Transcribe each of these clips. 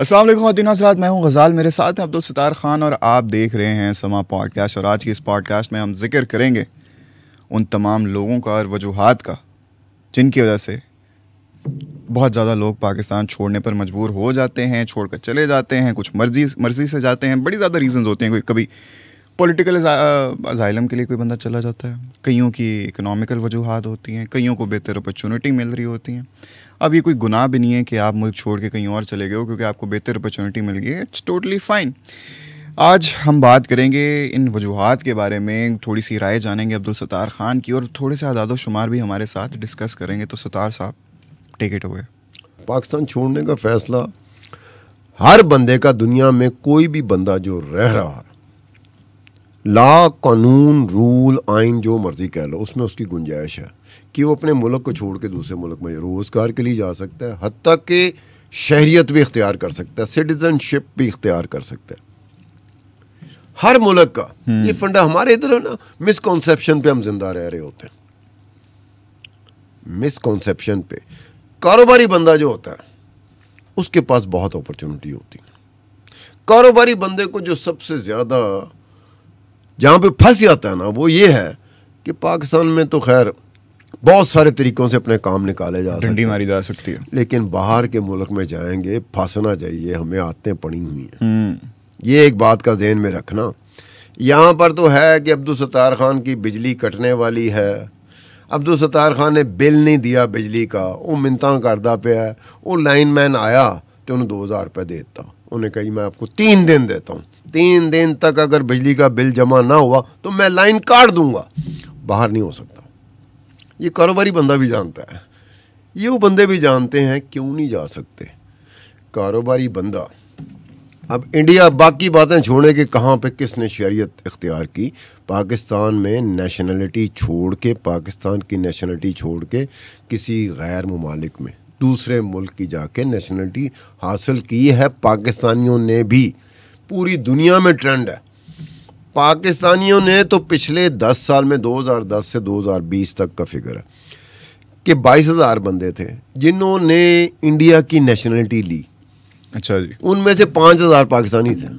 अस्सलाम वालेकुम ख़वातीन और हज़रात, मैं हूं गज़ाल, मेरे साथ हैं अब्दुल सत्तार ख़ान और आप देख रहे हैं समा पॉडकास्ट। और आज की इस पॉडकास्ट में हम जिक्र करेंगे उन तमाम लोगों का और वजूहात का जिनकी वजह से बहुत ज़्यादा लोग पाकिस्तान छोड़ने पर मजबूर हो जाते हैं, छोड़कर चले जाते हैं, कुछ मर्ज़ी से जाते हैं। बड़ी ज़्यादा रीज़न्स होते हैं। कोई कभी पॉलिटिकल असाइलम के लिए कोई बंदा चला जाता है, कईयों की इकनॉमिकल वजूहात होती हैं, कईयों को बेहतर अपॉर्चुनिटी मिल रही होती हैं। अब ये कोई गुनाह भी नहीं है कि आप मुल्क छोड़ के कहीं और चले गए हो क्योंकि आपको बेहतर अपॉर्चुनिटी मिल गई है। It's totally fine. आज हम बात करेंगे इन वजूहात के बारे में, थोड़ी सी राय जानेंगे अब्दुल सत्तार ख़ान की और थोड़े से आदाद शुमार भी हमारे साथ डिस्कस करेंगे। तो सत्तार साहब, टेक इट अवे। पाकिस्तान छोड़ने का फैसला हर बंदे का, दुनिया में कोई भी बंदा जो रह रहा है, ला, कानून, रूल, आइन जो मर्जी कह लो, उसमें उसकी गुंजाइश है कि वो अपने मुल्क को छोड़ के दूसरे मुल्क में रोज़गार के लिए जा सकता है, हत्ता कि शहरियत भी इख्तियार कर सकता है, सिटीजनशिप भी इख्तियार कर सकता है। हर मुल्क का ये फंडा। हमारे इधर है ना, मिसकॉन्सेप्शन पे हम जिंदा रह रहे होते हैं। मिसकॉन्सेप्शन पे कारोबारी बंदा जो होता है उसके पास बहुत अपॉर्चुनिटी होती है। कारोबारी बंदे को जो सबसे ज़्यादा जहाँ पे फंस जाता है ना, वो ये है कि पाकिस्तान में तो खैर बहुत सारे तरीक़ों से अपने काम निकाले जा सकते हैं, डंडी मारी जा सकती है, लेकिन बाहर के मुल्क में जाएंगे फंसना चाहिए। हमें आदतें पड़ी हुई हैं, ये एक बात का ज़हन में रखना। यहाँ पर तो है कि अब्दुल सत्तार ख़ान की बिजली कटने वाली है, अब्दुल सत्तार ख़ान ने बिल नहीं दिया बिजली का, वो मिन्नतां करदा पिया है। वो लाइन मैन आया तो उन्हें 2000 रुपये देता, उन्हें कही मैं आपको 3 दिन देता हूँ, 3 दिन तक अगर बिजली का बिल जमा ना हुआ तो मैं लाइन काट दूंगा। बाहर नहीं हो सकता। ये कारोबारी बंदा भी जानता है, ये वो बंदे भी जानते हैं क्यों नहीं जा सकते। कारोबारी बंदा अब इंडिया, बाकी बातें छोड़ने के कहाँ पे किसने शरीयत इख्तियार की, पाकिस्तान में नेशनलिटी छोड़ के, पाकिस्तान की नेशनलिटी छोड़ के किसी गैर मुमालिक में, दूसरे मुल्क की जाके नेशनलिटी हासिल की है पाकिस्तानियों ने भी। पूरी दुनिया में ट्रेंड है। पाकिस्तानियों ने तो पिछले 10 साल में, 2010 से 2020 तक का फिगर है कि 22,000 बंदे थे जिन्होंने इंडिया की नेशनलिटी ली। अच्छा जी। उनमें से 5,000 पाकिस्तानी थे।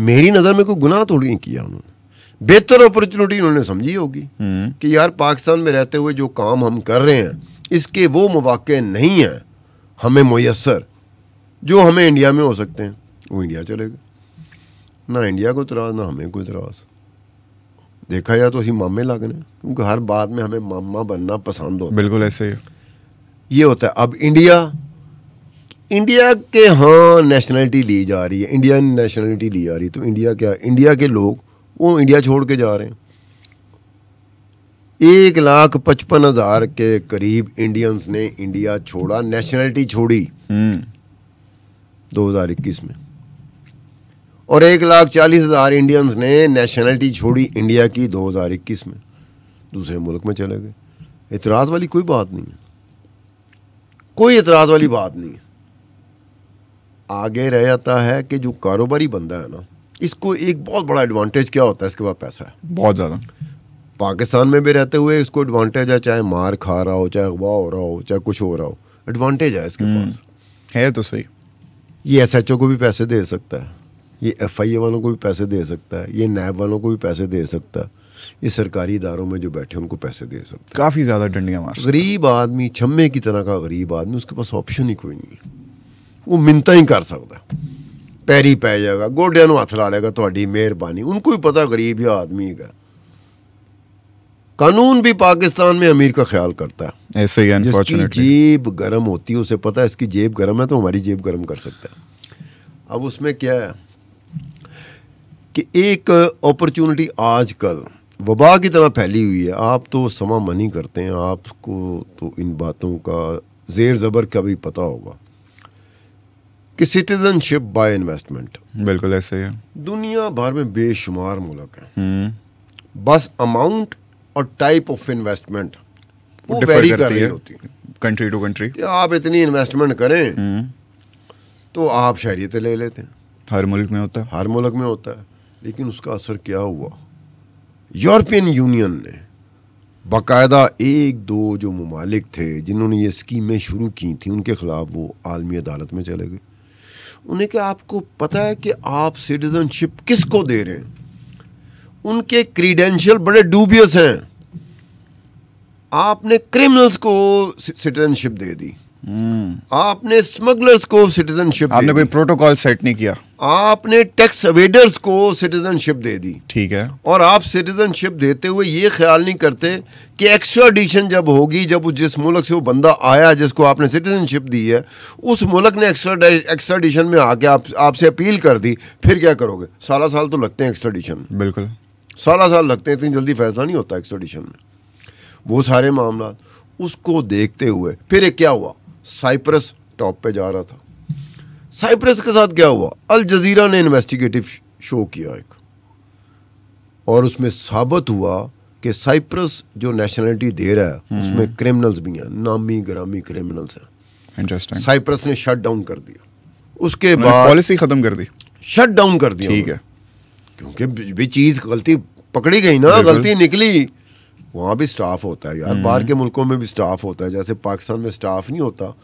मेरी नज़र में कोई गुनाह थोड़ी नहीं किया उन्होंने, बेहतर अपॉर्चुनिटी उन्होंने समझी होगी कि यार पाकिस्तान में रहते हुए जो काम हम कर रहे हैं इसके वो मौके नहीं हैं हमें मुयस्सर जो हमें इंडिया में हो सकते हैं। वो इंडिया चले गए। ना इंडिया को इतराज़, ना हमें कोई इतराज़। देखा जाए तो असी मामे लगने, क्योंकि हर बात में हमें मामा बनना पसंद होता है। बिल्कुल ऐसे ही ये होता है। अब इंडिया के हाँ नेशनलिटी ली जा रही है, इंडियन नेशनलिटी ली जा रही है, तो इंडिया क्या, इंडिया के लोग वो इंडिया छोड़ के जा रहे हैं। 1,55,000 के करीब इंडियंस ने इंडिया छोड़ा, नेशनलिटी छोड़ी 2021 में, और 1,40,000 इंडियंस ने नेशनलिटी छोड़ी इंडिया की 2021 में, दूसरे मुल्क में चले गए। इतराज़ वाली कोई बात नहीं है, कोई इतराज़ वाली बात नहीं है। आगे रह जाता है कि जो कारोबारी बंदा है ना, इसको एक बहुत बड़ा एडवांटेज क्या होता है, इसके पास पैसा है बहुत ज़्यादा। पाकिस्तान में भी रहते हुए इसको एडवांटेज है, चाहे मार खा रहा हो, चाहे अगवा हो रहा हो, चाहे कुछ हो रहा हो, एडवांटेज है इसके पास। है तो सही। ये SHO को भी पैसे दे सकता है, ये FIA वालों को भी पैसे दे सकता है, ये नैब वालों को भी पैसे दे सकता है, ये सरकारी इदारों में जो बैठे उनको पैसे दे सकता है। काफ़ी ज़्यादा डंडियाँ मार। गरीब आदमी, छम्मे की तरह का गरीब आदमी, उसके पास ऑप्शन ही कोई नहीं है। वो मिन्नतां ही कर सकता, पैरी पै जाएगा, गोडियां नूं हथ ला लेगा, ਤੁਹਾਡੀ मेहरबानी। उनको ही पता गरीब या आदमी है। कानून भी पाकिस्तान में अमीर का ख्याल करता है। ऐसे ही जिसकी जेब गर्म होती है उसे पता है इसकी जेब गर्म है तो हमारी जेब गर्म कर सकता है। अब उसमें क्या है कि एक अपॉर्चुनिटी आजकल वबा की तरह फैली हुई है। आप तो समा मनी करते हैं, आपको तो इन बातों का जेर ज़बर का भी पता होगा कि सिटीजनशिप बाय इन्वेस्टमेंट, बिल्कुल ऐसे ही है। दुनिया भर में बेशुमार मुल्क हैं, बस अमाउंट और टाइप ऑफ इन्वेस्टमेंट वो वेरी कर रही होती है कंट्री टू कंट्री। कि आप इतनी इन्वेस्टमेंट करें तो आप शहरियत ले लेते हैं। हर मुल्क में होता है, हर मुल्क में होता है। लेकिन उसका असर क्या हुआ, यूरोपियन यूनियन ने बाकायदा 1-2 जो ममालिक थे जिन्होंने ये स्कीमें शुरू की थी उनके ख़िलाफ़ वो आलमी अदालत में चले गए उन्हें कहा आपको पता है कि आप सिटीजनशिप किसको दे रहे हैं? उनके क्रीडेंशियल बड़े डूबियस हैं। आपने क्रिमिनल्स को सिटीजनशिप दे दी, आपने स्मगलर्स को सिटीजनशिप, आपने कोई प्रोटोकॉल सेट नहीं किया, आपने टैक्स अवेडर्स को सिटीजनशिप दे दी। ठीक है। और आप सिटीजनशिप देते हुए ये ख्याल नहीं करते कि एक्स्ट्राडिशन जब होगी, जब जिस मुल्क से वो बंदा आया जिसको आपने सिटीजनशिप दी है, उस मुल्क ने एक्स्ट्राडिशन में आके आपसे अपील कर दी, फिर क्या करोगे? साल तो लगते हैं एक्स्ट्राडिशन में, बिल्कुल साल लगते हैं, इतनी जल्दी फैसला नहीं होता एक्स्ट्राडिशन में। वो सारे मामला उसको देखते हुए फिर एक क्या हुआ, साइप्रस टॉप पे जा रहा था। साइप्रस के साथ क्या हुआ, अल जजीरा ने इन्वेस्टिगेटिव शो किया एक, और उसमें साबित हुआ कि साइप्रस जो नेशनलिटी दे रहा है उसमें क्रिमिनल्स भी हैं, नामी ग्रामी क्रिमिनल्स हैं। इंटरेस्टिंग। साइप्रस ने शट डाउन कर दिया, उसके बाद पॉलिसी खत्म कर दी, शट डाउन कर दिया। ठीक है, क्योंकि भी चीज गलती पकड़ी गई ना, गलती निकली। वहाँ भी स्टाफ होता है यार, बाहर के मुल्कों में भी स्टाफ होता है, जैसे पाकिस्तान में स्टाफ नहीं होता,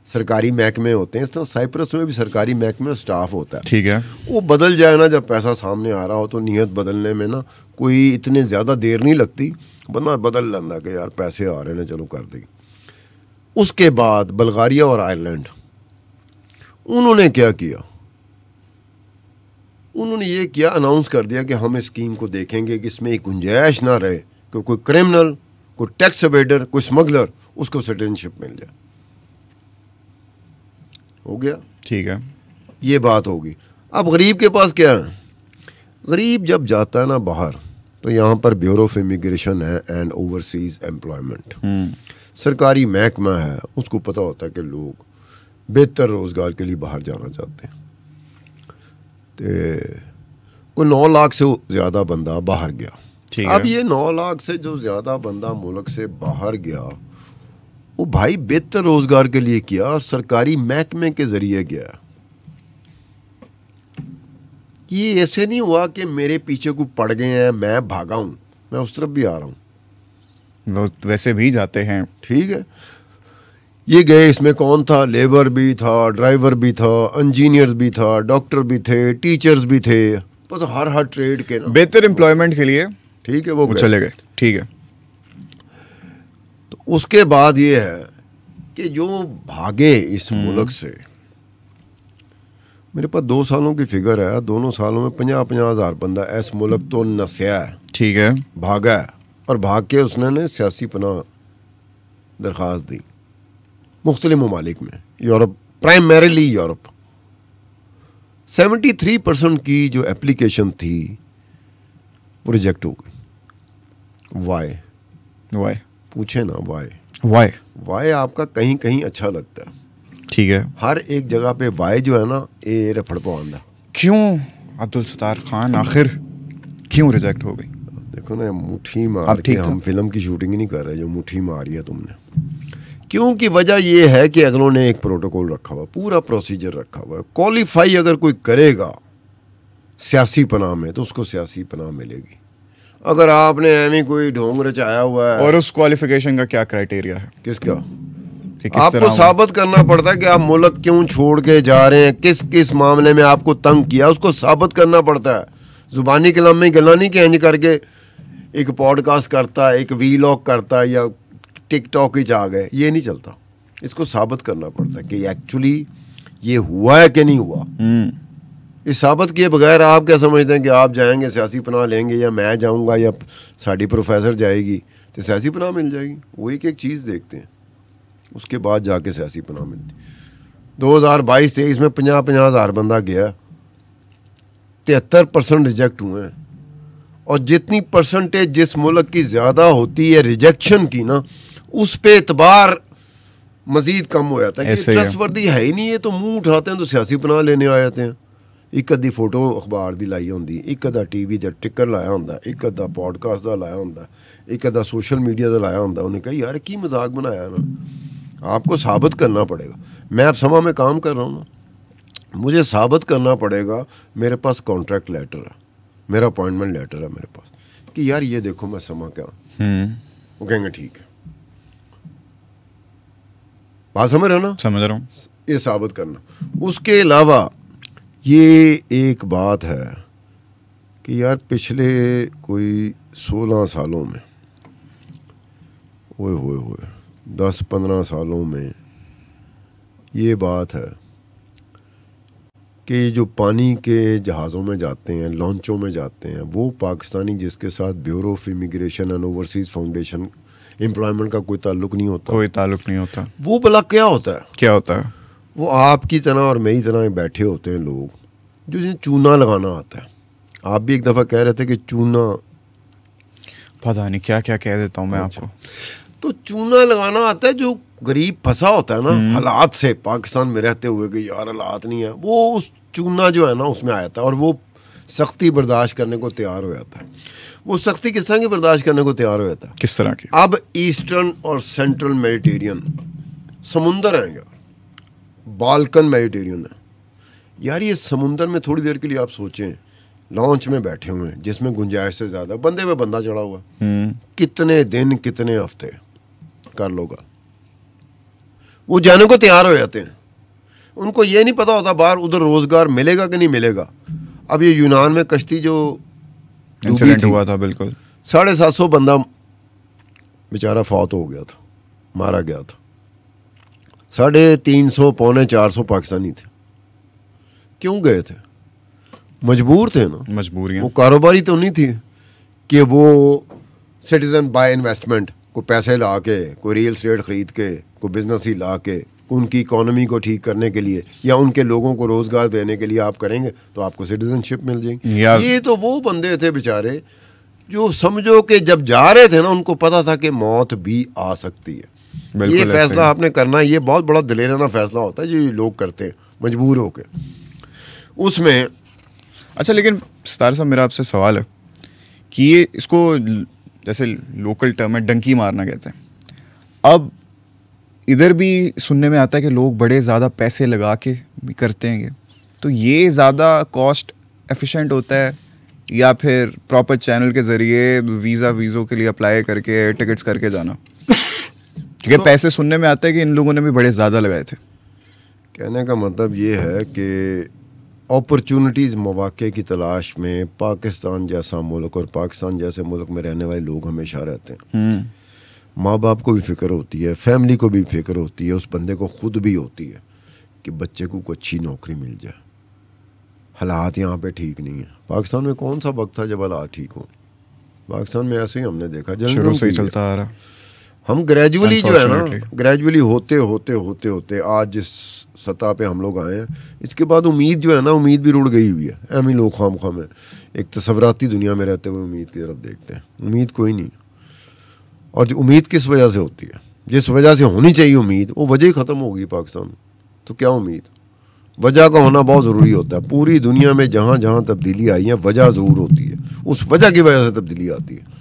सरकारी महकमे होते हैं, इस तरह साइप्रस में भी सरकारी महकमे और स्टाफ होता है। ठीक है। वो बदल जाए ना, जब पैसा सामने आ रहा हो तो नीयत बदलने में ना कोई इतने ज़्यादा देर नहीं लगती, बंदा बदल लेंदा कि यार पैसे आ रहे हैं चलो कर देंगे। उसके बाद बल्गारिया और आयरलैंड, उन्होंने क्या किया, उन्होंने ये किया, अनाउंस कर दिया कि हम इस स्कीम को देखेंगे कि इसमें एक गुंजाइश ना रहे कि कोई क्रिमिनल, कोई टैक्स अवेडर, कोई स्मगलर, उसको सिटीजनशिप मिल जाए। हो गया, ठीक है, ये बात होगी। अब गरीब के पास क्या है, गरीब जब जाता है ना बाहर, तो यहाँ पर ब्यूरो ऑफ इमिग्रेशन है एंड ओवरसीज एम्प्लॉयमेंट, सरकारी महकमा है, उसको पता होता है कि लोग बेहतर रोज़गार के लिए बाहर जाना चाहते हैं। तो कोई 9 लाख से ज़्यादा बंदा बाहर गया। अब ये 9 लाख से जो ज़्यादा बंदा मुल्क से बाहर गया, वो भाई बेहतर रोज़गार के लिए किया, सरकारी महकमे के ज़रिए गया। ये ऐसे नहीं हुआ कि मेरे पीछे को पड़ गए हैं, मैं भागा हूँ, मैं उस तरफ भी आ रहा हूँ, वो वैसे भी जाते हैं। ठीक है, ये गए, इसमें कौन था, लेबर भी था, ड्राइवर भी था, इंजीनियर्स भी था, डॉक्टर भी थे, टीचर्स भी थे, बस हर ट्रेड के ना बेहतर एम्प्लॉयमेंट के लिए, ठीक है, वो चले गए। ठीक है। तो उसके बाद ये है कि जो भागे इस मुल्क से, मेरे पास 2 सालों की फिगर है, दोनों सालों में 50-50 हज़ार बंदा इस मुल्क तो नस्या है, ठीक है, भागा है, और भाग के उसने सियासी पनाह दरख्वास्त दी मुख्तलिफ ममालिक में, यूरोप, प्राइमरीली यूरोप। 73% की जो एप्लीकेशन थी वो रिजेक्ट हो गई। वाई पूछे ना, वाई आपका कहीं कहीं अच्छा लगता है, ठीक है, हर एक जगह पे वाई जो है ना, ये रफड़ पवांदा। क्यों अब्दुल सत्तार खान आखिर क्यों रिजेक्ट हो गई? देखो ना, मुट्ठी मार के हम फिल्म की शूटिंग ही नहीं कर रहे, जो मुट्ठी मारी है तुमने। क्योंकि वजह यह है कि अगलों ने एक प्रोटोकॉल रखा हुआ, पूरा प्रोसीजर रखा हुआ है। क्वालिफाई अगर कोई करेगा सियासी पनाह में तो उसको सियासी पनाह मिलेगी। अगर आपने एवं कोई ढोंग रचाया हुआ है, और उस क्वालिफिकेशन का क्या क्राइटेरिया है? किसका? आपको साबित करना पड़ता है कि आप मुल्क क्यों छोड़ के जा रहे हैं, किस किस मामले में आपको तंग किया, उसको साबित करना पड़ता है। जुबानी कलाम में गला नहीं कि इंज करके एक पॉडकास्ट करता है, एक वीलॉग करता है, या टिकटॉक ही आ गए, ये नहीं चलता। इसको साबित करना पड़ता है कि एक्चुअली ये हुआ है कि नहीं हुआ। इस साबित किए बगैर आप क्या समझते हैं कि आप जाएंगे सियासी पनाह लेंगे, या मैं जाऊंगा, या साड़ी प्रोफेसर जाएगी तो सियासी पनाह मिल जाएगी? वो एक चीज़ देखते हैं, उसके बाद जाके सियासी पनाह मिलती। 2022-23 में 50-50 हज़ार बंदा गया, 73% रिजेक्ट हुए हैं। और जितनी परसेंटेज जिस मुल्क की ज़्यादा होती है रिजेक्शन की ना, उस पे एतबार मज़ीद कम हो जाता है कि ट्रस्टवर्दी है ही नहीं, ये तो मुंह उठाते हैं तो सियासी पनाह लेने आ जाते हैं। एक अद्धी फोटो अखबार दी लाई होंदी, एक अद्धा टीवी दा टिकर लाया होंदा, एक अद्धा पॉडकास्ट दा लाया होंदा, एक अद्धा सोशल मीडिया दा लाया होंदा। उन्हें कहा यार की मजाक बनाया ना, आपको साबित करना पड़ेगा। मैं अब समा में काम कर रहा हूँ ना, मुझे साबित करना पड़ेगा, मेरे पास कॉन्ट्रैक्ट लेटर है, मेरा अपॉइंटमेंट लेटर है मेरे पास, कि यार ये देखो मैं समा क्या। वो कहेंगे ठीक है, बात समझ रहे हो ना? समझ रहा हूँ। ये साबित करना। उसके अलावा ये एक बात है कि यार पिछले कोई 16 सालों में, ओए होए होए, 10-15 सालों में ये बात है कि जो पानी के जहाज़ों में जाते हैं, लॉन्चों में जाते हैं, वो पाकिस्तानी जिसके साथ bureau of immigration and overseas foundation employment का कोई ताल्लुक नहीं होता, कोई ताल्लुक नहीं होता। वो भला क्या होता है? क्या होता है? वो आपकी तरह और मेरी तरह बैठे होते हैं लोग जो जिन्हें चूना लगाना आता है। आप भी एक दफ़ा कह रहे थे कि चूना, पता नहीं क्या क्या कह देता हूँ मैं अच्छा। आपको। तो चूना लगाना आता है जो गरीब फंसा होता है ना हालात से, पाकिस्तान में रहते हुए कि यार हालात नहीं है, वो उस चूना जो है ना उसमें आ जाता है और वो सख्ती बर्दाश्त करने को तैयार हो जाता है। वो सख्ती किस तरह की बर्दाश्त करने को तैयार हो जाता है? किस तरह की? अब ईस्टर्न और सेंट्रल मेडिटेरियन समुंदर हैं यार, बाल्कन मेडिटेरियन है यार। ये समुंदर में थोड़ी देर के लिए आप सोचें, लॉन्च में बैठे हुए हैं जिसमें गुंजाइश से ज़्यादा बंदे पे बंदा चढ़ा हुआ, कितने दिन कितने हफ्ते कर लोगा, वो जाने को तैयार हो जाते हैं। उनको ये नहीं पता होता बाहर उधर रोज़गार मिलेगा कि नहीं मिलेगा। अब ये यूनान में कश्ती जो इंसिडेंट हुआ था, बिल्कुल 750 बंदा बेचारा फौत हो गया था, मारा गया था। 350-400 पाकिस्तानी थे। क्यों गए थे? मजबूर थे ना, मजबूरियां। वो कारोबारी तो नहीं थी कि वो सिटीजन बाय इन्वेस्टमेंट को पैसे ला के, कोई रियल एस्टेट खरीद के, कोई बिजनेस ही ला के उनकी इकोनॉमी को ठीक करने के लिए या उनके लोगों को रोजगार देने के लिए आप करेंगे तो आपको सिटीजनशिप मिल जाएगी। ये तो वो बंदे थे बेचारे जो समझो कि जब जा रहे थे ना उनको पता था कि मौत भी आ सकती है। ये फैसला आपने करना, ये बहुत बड़ा दिलेराना फैसला होता है जो ये लोग करते हैं मजबूर होकर उसमें। अच्छा, लेकिन सितार साहब मेरा आपसे सवाल है कि ये इसको जैसे लोकल टर्म में डंकी मारना कहते हैं। अब इधर भी सुनने में आता है कि लोग बड़े ज़्यादा पैसे लगा के भी करते हैं ये, तो ये ज़्यादा कॉस्ट एफिशिएंट होता है या फिर प्रॉपर चैनल के ज़रिए वीज़ों के लिए अप्लाई करके टिकट्स करके जाना? क्योंकि तो पैसे सुनने में आता है कि इन लोगों ने भी बड़े ज़्यादा लगाए थे। कहने का मतलब ये है कि अपॉर्चुनिटीज़, मौके की तलाश में पाकिस्तान जैसा मुल्क और पाकिस्तान जैसे मुल्क में रहने वाले लोग हमेशा रहते हैं। माँ बाप को भी फ़िक्र होती है, फैमिली को भी फ़िक्र होती है, उस बंदे को ख़ुद भी होती है कि बच्चे को कोई अच्छी नौकरी मिल जाए। हालात यहाँ पे ठीक नहीं है। पाकिस्तान में कौन सा वक्त था जब हालात ठीक हो? पाकिस्तान में ऐसे ही हमने देखा, शुरू से ही चलता आ रहा। हम ग्रेजुअली जो है ना, ग्रेजुअली होते होते होते होते आज जिस सतह पे हम लोग आए हैं, इसके बाद उम्मीद जो है ना, उम्मीद भी रुड़ गई हुई है। हम ही लोग खाम खाम है एक तसव्वुराती दुनिया में रहते हुए उम्मीद की तरफ देखते हैं। उम्मीद कोई नहीं। और जो उम्मीद किस वजह से होती है? जिस वजह से होनी चाहिए उम्मीद, वो वजह ही ख़त्म हो गई पाकिस्तान में। तो क्या उम्मीद? वजह का होना बहुत ज़रूरी होता है। पूरी दुनिया में जहाँ जहाँ तब्दीली आई है वजह ज़रूर होती है, उस वजह की वजह से तब्दीली आती है।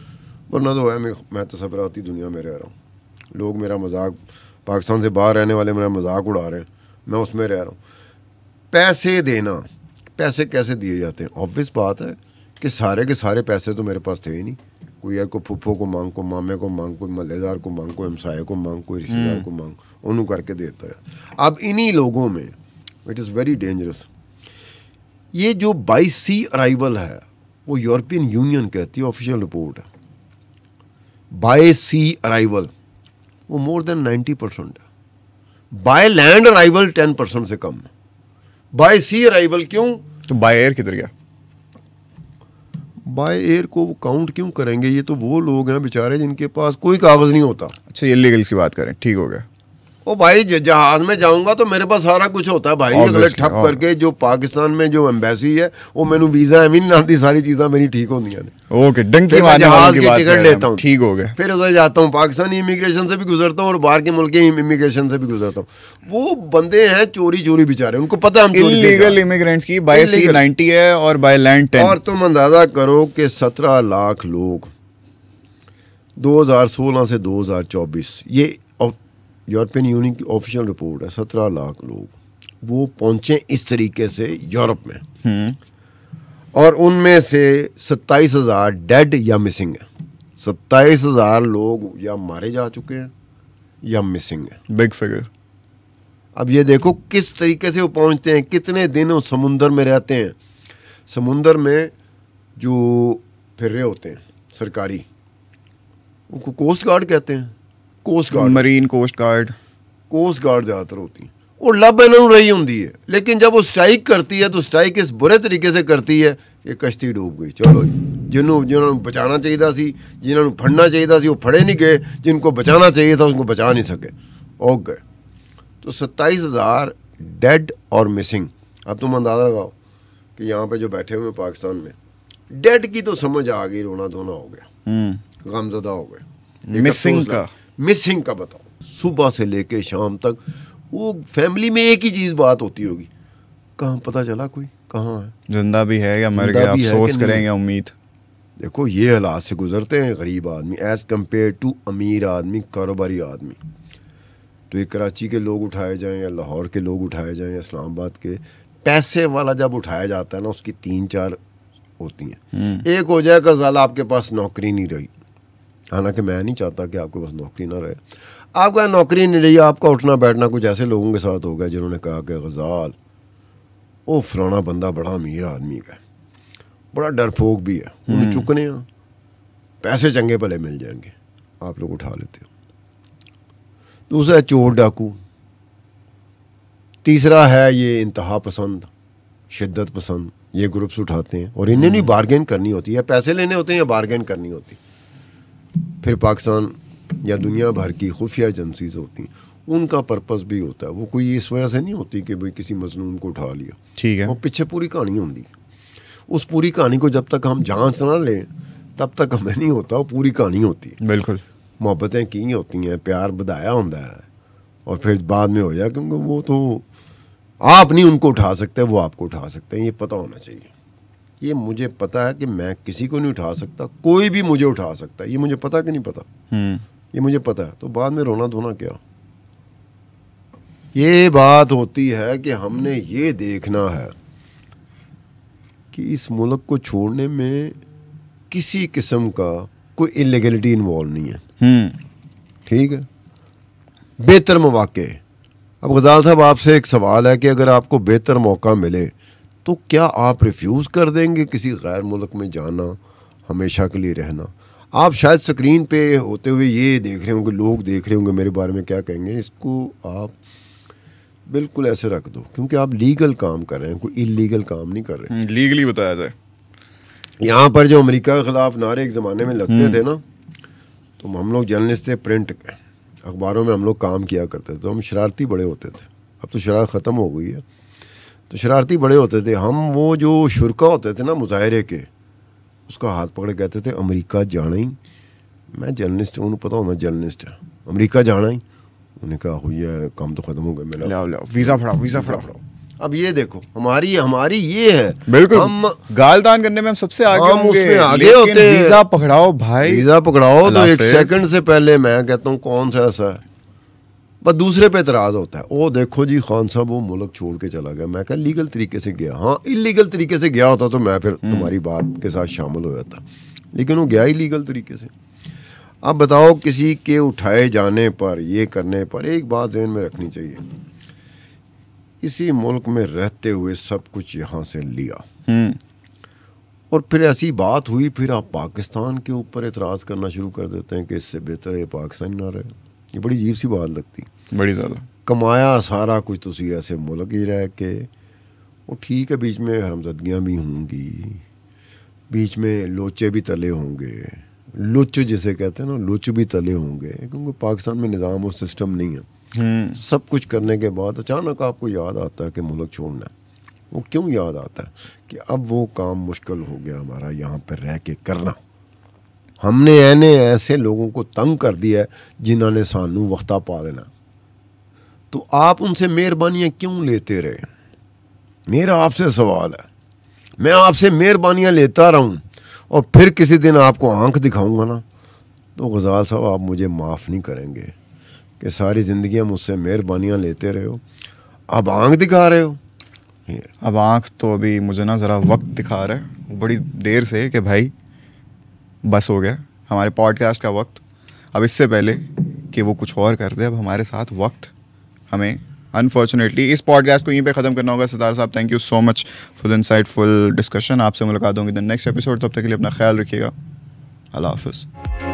वरना तो है मैं तसव्वुराती दुनिया में रह रहा हूँ, लोग मेरा मजाक, पाकिस्तान से बाहर रहने वाले मेरा मजाक उड़ा रहे हैं, मैं उसमें रह रहा हूँ। पैसे देना, पैसे कैसे दिए जाते हैं? ऑब्वियस बात है कि सारे के सारे पैसे तो मेरे पास थे ही नहीं। कोई यार को फुफ्फो को मांग, को मामे को मांग, कोई मल्लेदार को मांग, कोई हमसाये को मांग, कोई रिश्तेदार को मांग, उन्होंने करके देता है। अब इन्हीं लोगों में इट इज़ वेरी डेंजरस। ये जो 22C अराइवल है वो यूरोपियन यूनियन कहती है, ऑफिशियल रिपोर्ट है। 22C अराइवल वो मोर देन 90% है। बाय लैंड अराइवल 10% से कम है। बाय सी अराइवल क्यों? तो बाय एयर किधर गया? बाय एयर को काउंट क्यों करेंगे? ये तो वो लोग हैं बेचारे जिनके पास कोई कागज नहीं होता। अच्छा, ये लीगल्स की बात करें, ठीक हो गया। ओ भाई, जहाज में जाऊंगा तो मेरे पास सारा कुछ होता है भाई। अगले ठप करके जो पाकिस्तान में जो एम्बेसी है वो मैंने वीजा एवं नहीं लाती, सारी चीज़ें मेरी ठीक होंगी। ओके, डंकी मारने जहाज की टिकट लेता हूँ, ठीक हो गया। फिर उधर जाता हूँ, पाकिस्तानी इमिग्रेशन से भी गुजरता हूँ और बाहर के मुल्क के इमिग्रेशन से भी गुजरता हूँ। वो बंदे हैं चोरी चोरी बेचारे, उनको पता हम इलीगल इमिग्रेंट्स की बाय सी 90 है और बाय लैंड 10। और तुम अंदाजा करो कि 17 लाख लोग 2016 से 2024, ये यूरोपियन यूनियन की ऑफिशियल रिपोर्ट है, 17 लाख लोग वो पहुंचे इस तरीके से यूरोप में। और उनमें से 27,000 डेड या मिसिंग है। 27,000 लोग या मारे जा चुके हैं या मिसिंग है। Big figure. अब ये देखो किस तरीके से वो पहुंचते हैं, कितने दिन उस समुंदर में रहते हैं। समुंदर में जो फिर रहे होते हैं सरकारी, उनको कोस्ट गार्ड कहते हैं, coast guard, marine coast guard, coast guard ज़्यादातर होती हैं। और लब इन्हों रही होंगी है, लेकिन जब वो स्ट्राइक करती है तो स्ट्राइक इस बुरे तरीके से करती है कि कश्ती डूब गई। चलो जिन्होंने बचाना चाहिए सी, जिन्होंने फड़ना चाहिए सी वो फड़े नहीं गए, जिनको बचाना चाहिए था उनको बचा नहीं सके, ओक गए। तो 27,000 डेड और मिसिंग। अब तुम अंदाज़ा लगाओ कि यहाँ पे जो बैठे हुए पाकिस्तान में, डेड की तो समझ आ गई, रोना धोना हो गया, गमज़दा हो गए। मिसिंग का बताओ, सुबह से लेके शाम तक वो फैमिली में एक ही चीज़ बात होती होगी, कहाँ पता चला कोई कहाँ है, जिंदा भी है या मर गया, अफसोस करेंगे उम्मीद। देखो ये हालात से गुजरते हैं गरीब आदमी एज़ कम्पेयर टू अमीर आदमी, कारोबारी आदमी। तो ये कराची के लोग उठाए जाएं या लाहौर के लोग उठाए जाएं या इस्लामाबाद के, पैसे वाला जब उठाया जाता है ना उसकी 3-4 होती हैं। एक हो जाए गज़ाल आपके पास नौकरी नहीं रही, हालांकि मैं नहीं चाहता कि आपके पास नौकरी ना रहे, आपका नौकरी नहीं रही, आपका उठना बैठना कुछ ऐसे लोगों के साथ हो गया जिन्होंने कहा कि गज़ाल वो फलाना बंदा बड़ा अमीर आदमी का है, बड़ा डरपोक भी है, उन्हें चुकने हैं, पैसे चंगे भले मिल जाएंगे, आप लोग उठा लेते हो। दूसरा है चोर डाकू, तीसरा है ये इंतहा पसंद, शिद्दत पसंद, ये ग्रुप्स उठाते हैं और इन्हें नहीं बार्गेन करनी होती है, पैसे लेने होते हैं या बार्गेन करनी होती। फिर पाकिस्तान या दुनिया भर की खुफिया एजेंसीज होती हैं, उनका पर्पस भी होता है, वो कोई इस वजह से नहीं होती कि भाई किसी मजलूम को उठा लिया, ठीक है, वो पीछे पूरी कहानी होती है। उस पूरी कहानी को जब तक हम जांच ना लें तब तक हमें नहीं होता, वो पूरी कहानी होती है। बिल्कुल, मोहब्बतें की होती हैं, प्यार बधाया होता है और फिर बाद में हो जाए, क्योंकि वो तो आप नहीं उनको उठा सकते, वो आपको उठा सकते हैं, ये पता होना चाहिए। ये मुझे पता है कि मैं किसी को नहीं उठा सकता, कोई भी मुझे उठा सकता है, ये मुझे पता कि नहीं पता, ये मुझे पता है। तो बाद में रोना धोना क्या, ये बात होती है कि हमने ये देखना है कि इस मुल्क को छोड़ने में किसी किस्म का कोई इलीगलिटी इन्वॉल्व नहीं है, ठीक है। बेहतर मौके, अब गज़ाल साहब आपसे एक सवाल है कि अगर आपको बेहतर मौका मिले तो क्या आप रिफ्यूज़ कर देंगे किसी गैर मुल्क में जाना, हमेशा के लिए रहना? आप शायद स्क्रीन पे होते हुए ये देख रहे होंगे, लोग देख रहे होंगे मेरे बारे में क्या कहेंगे, इसको आप बिल्कुल ऐसे रख दो, क्योंकि आप लीगल काम कर रहे हैं, कोई इलीगल काम नहीं कर रहे। लीगली बताया जाए, यहाँ पर जो अमेरिका के ख़िलाफ़ नारे एक ज़माने में लगते थे ना, तो हम लोग जर्नलिस्ट थे, प्रिंट अखबारों में हम लोग काम किया करते थे, तो हम शरारती बड़े होते थे। अब तो शरारत ख़त्म हो गई है, तो शरारती बड़े होते थे हम। वो जो शुरका होते थे ना मुजाहरे के, उसका हाथ पकड़ कहते थे अमेरिका जाना ही, मैं जर्नलिस्ट हूँ, उन्हें पता होना जर्नलिस्ट है, अमेरिका जाना ही। उन्हें कहा हो ये काम तो ख़त्म हो गया, मेरा वीज़ा फड़ाओ, वीज़ा फड़ाओ। अब ये देखो हमारी ये है, बिल्कुल, हम गालदान करने में हम सबसे आगे हम उसमें आगे होते हैं। वीज़ा पकड़ाओ भाई, वीज़ा पकड़ाओ तो एक सेकंड से पहले मैं कहता हूँ कौन सा ऐसा है, बस दूसरे पे एतराज़ होता है, ओ देखो जी खान साहब वो मुल्क छोड़ के चला गया। मैं कहा लीगल तरीके से गया, हाँ इलीगल तरीके से गया होता तो मैं फिर तुम्हारी बात के साथ शामिल हो जाता, लेकिन वो गया ही लीगल तरीके से। अब बताओ किसी के उठाए जाने पर, ये करने पर, एक बात ज़हन में रखनी चाहिए, इसी मुल्क में रहते हुए सब कुछ यहाँ से लिया और फिर ऐसी बात हुई, फिर आप पाकिस्तान के ऊपर एतराज़ करना शुरू कर देते हैं कि इससे बेहतर है पाकिस्तान ना रहे। ये बड़ी अजीब सी बात लगती, बड़ी ज़्यादा। कमाया सारा कुछ तुसी ऐसे मुल्क ही रह के, वो ठीक है बीच में हरमज़दगियाँ भी होंगी, बीच में लोचे भी तले होंगे, लुच जिसे कहते हैं ना, लुच भी तले होंगे, क्योंकि पाकिस्तान में निज़ाम और सिस्टम नहीं है। सब कुछ करने के बाद अचानक आपको याद आता है कि मुल्क छोड़ना है। वो क्यों याद आता है कि अब वो काम मुश्किल हो गया हमारा यहाँ पर रह के करना, हमने ऐसे लोगों को तंग कर दिया है जिन्होंने सानू वक्ता पा देना, तो आप उनसे मेहरबानियाँ क्यों लेते रहे? मेरा आपसे सवाल है, मैं आपसे मेहरबानियाँ लेता रहूं और फिर किसी दिन आपको आंख दिखाऊंगा ना, तो गज़ाल साहब आप मुझे माफ़ नहीं करेंगे कि सारी ज़िंदगी हम मुझसे मेहरबानियाँ लेते रहे हो, अब आंख दिखा रहे हो। अब आंख तो अभी मुझे ना ज़रा वक्त दिखा रहा है बड़ी देर से कि भाई बस हो गया हमारे पॉडकास्ट का वक्त। अब इससे पहले कि वो कुछ और कर दे, अब हमारे साथ वक्त हमें अनफॉर्चुनेटली इस पॉडकास्ट को यहीं पे ख़त्म करना होगा। सितार साहब, thank you so much for the insightful discussion. आपसे मुलाकात होंगी द नेक्स्ट एपिसोड। तब तक के लिए अपना ख्याल रखिएगा। अल्लाह हाफ़िज़।